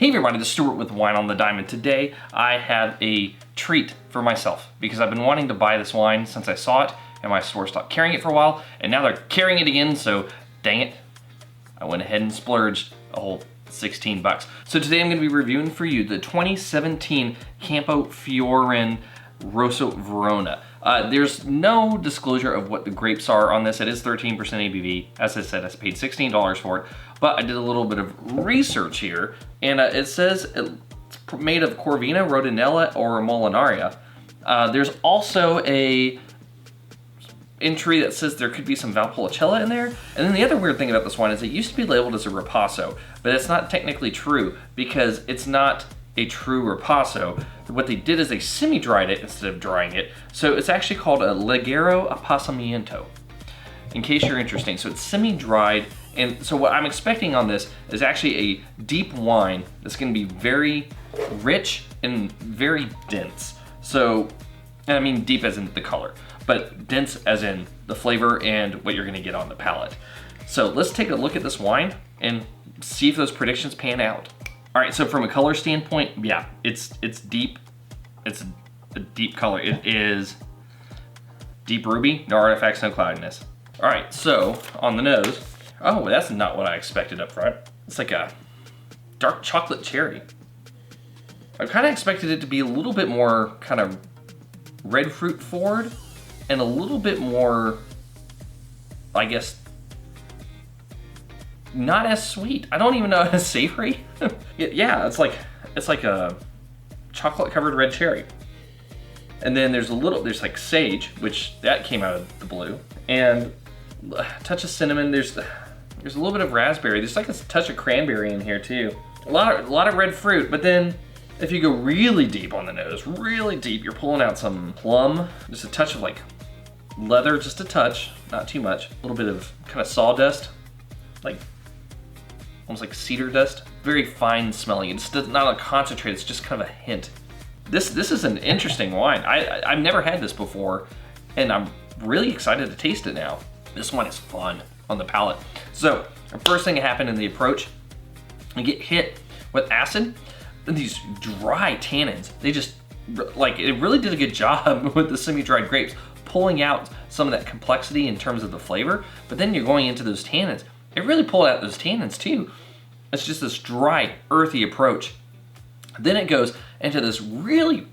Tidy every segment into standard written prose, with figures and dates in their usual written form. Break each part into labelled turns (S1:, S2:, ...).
S1: Hey everybody, this is Stuart with Wine on the Diamond. Today I have a treat for myself because I've been wanting to buy this wine since I saw it and my store stopped carrying it for a while, and now they're carrying it again, so dang it, I went ahead and splurged a whole 16 bucks. So today I'm going to be reviewing for you the 2017 CampoFiorin Rosso Veronese. There's no disclosure of what the grapes are on this. It is 13% ABV. As I said, I paid $16 for it, but I did a little bit of research here, and it says it's made of Corvina, Rhodinella, or Molinaria. There's also a entry that says there could be some Valpolicella in there. And then the other weird thing about this wine is it used to be labeled as a Ripasso, but it's not technically true because it's not a true Ripasso. What they did is they semi-dried it instead of drying it. So it's actually called a Ligero Apasamiento, in case you're interested. So it's semi-dried, and so what I'm expecting on this is actually a deep wine that's gonna be very rich and very dense. So, and I mean deep as in the color, but dense as in the flavor and what you're gonna get on the palate. So let's take a look at this wine and see if those predictions pan out. All right, so from a color standpoint, yeah, it's deep. It's a deep color. It is deep ruby, no artifacts, no cloudiness. All right, so on the nose, oh, that's not what I expected up front. It's like a dark chocolate cherry. I kind of expected it to be a little bit more kind of red fruit forward and a little bit more, I guess, not as sweet. I don't even know how to savory. Yeah, it's like a chocolate covered red cherry. And then there's like sage, which that came out of the blue, and a touch of cinnamon. There's a little bit of raspberry. There's like a touch of cranberry in here too. A lot of red fruit, but then if you go really deep on the nose, really deep, you're pulling out some plum, just a touch of like leather, just a touch, not too much. A little bit of kind of sawdust, like almost like cedar dust. Very fine smelling. It's not a concentrate, it's just kind of a hint. This is an interesting wine. I've never had this before, and I'm really excited to taste it now. This one is fun on the palate. So, the first thing that happened in the approach, I get hit with acid and these dry tannins. They just, like, it really did a good job with the semi-dried grapes, pulling out some of that complexity in terms of the flavor, but then you're going into those tannins. It really pulled out those tannins too. It's just this dry, earthy approach. Then it goes into this really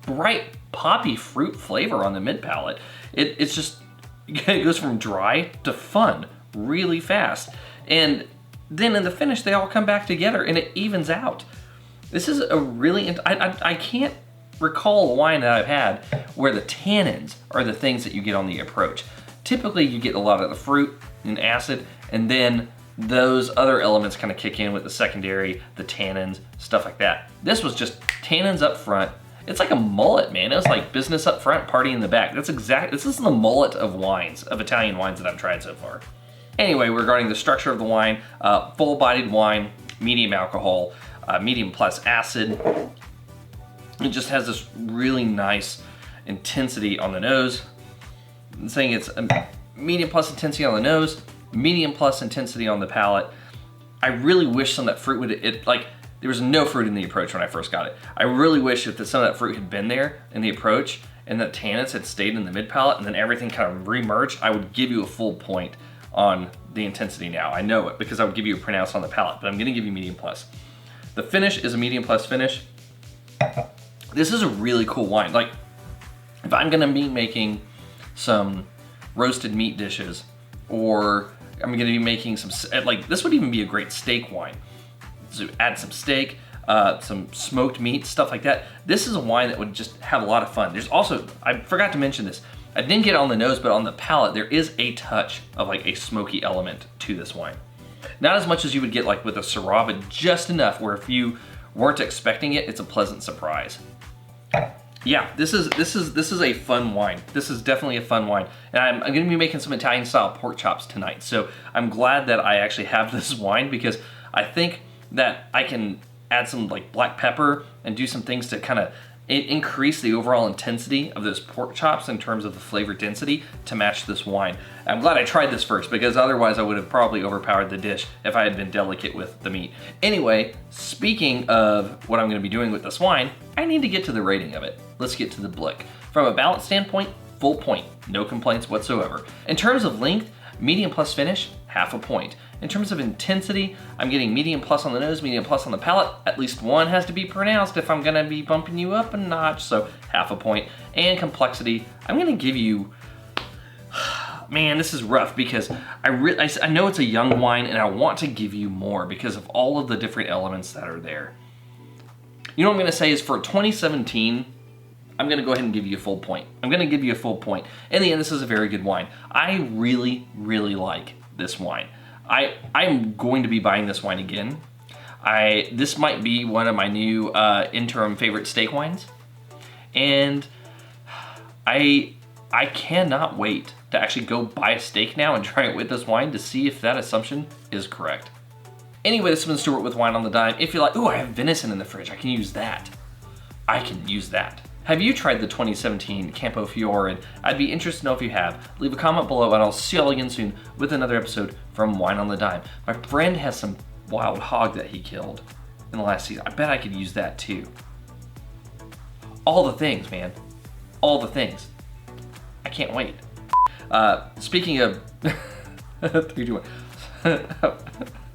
S1: bright poppy fruit flavor on the mid palate. It's just, it goes from dry to fun really fast. And then in the finish, they all come back together and it evens out. This is a really, I can't recall a wine that I've had where the tannins are the things that you get on the approach. Typically you get a lot of the fruit and acid, and then those other elements kind of kick in with the secondary, the tannins, stuff like that. This was just tannins up front. It's like a mullet, man. It was like business up front, party in the back. This is the mullet of wines, of Italian wines that I've tried so far. Anyway, regarding the structure of the wine, full-bodied wine, medium alcohol, medium plus acid. It just has this really nice intensity on the nose. I'm saying it's a medium plus intensity on the nose, medium plus intensity on the palate. I really wish some of that fruit would, like, there was no fruit in the approach when I first got it. I really wish that some of that fruit had been there in the approach and the tannins had stayed in the mid palate and then everything kind of re-merged. I would give you a full point on the intensity now. I know it because I would give you a pronounced on the palate, but I'm gonna give you medium plus. The finish is a medium plus finish. This is a really cool wine. Like, if I'm gonna be making some roasted meat dishes, or I'm gonna be making some, like, this would even be a great steak wine. So add some steak, some smoked meat, stuff like that. This is a wine that would just have a lot of fun. There's also, I forgot to mention this, I didn't get it on the nose, but on the palate, there is a touch of like a smoky element to this wine. Not as much as you would get like with a Syrah, but just enough where if you weren't expecting it, it's a pleasant surprise. Yeah, this is a fun wine. This is definitely a fun wine. And I'm gonna be making some Italian style pork chops tonight. So I'm glad that I actually have this wine because I think that I can add some like black pepper and do some things to kind of It increased the overall intensity of those pork chops in terms of the flavor density to match this wine. I'm glad I tried this first because otherwise I would have probably overpowered the dish if I had been delicate with the meat. Anyway, speaking of what I'm gonna be doing with this wine, I need to get to the rating of it. Let's get to the blick. From a balance standpoint, full point, no complaints whatsoever. In terms of length, medium plus finish, half a point. In terms of intensity, I'm getting medium plus on the nose, medium plus on the palate. At least one has to be pronounced if I'm gonna be bumping you up a notch, so half a point. And complexity, I'm gonna give you, man, this is rough because I know it's a young wine and I want to give you more because of all of the different elements that are there. You know what I'm gonna say is for 2017, I'm gonna go ahead and give you a full point. I'm gonna give you a full point. In the end, this is a very good wine. I really, really like this wine. I'm going to be buying this wine again. This might be one of my new interim favorite steak wines. And I cannot wait to actually go buy a steak now and try it with this wine to see if that assumption is correct. Anyway, this has been Stuart with Wine on the Dime. If you're like, ooh, I have venison in the fridge, I can use that. I can use that. Have you tried the 2017 CampoFiorin? I'd be interested to know if you have. Leave a comment below and I'll see you all again soon with another episode from Wine on the Dime. My friend has some wild hog that he killed in the last season. I bet I could use that too. All the things, man. All the things. I can't wait. Speaking of... 3, 2, 1.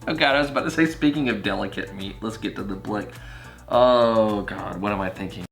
S1: Oh God, I was about to say speaking of delicate meat. Let's get to the blick. Oh God, what am I thinking?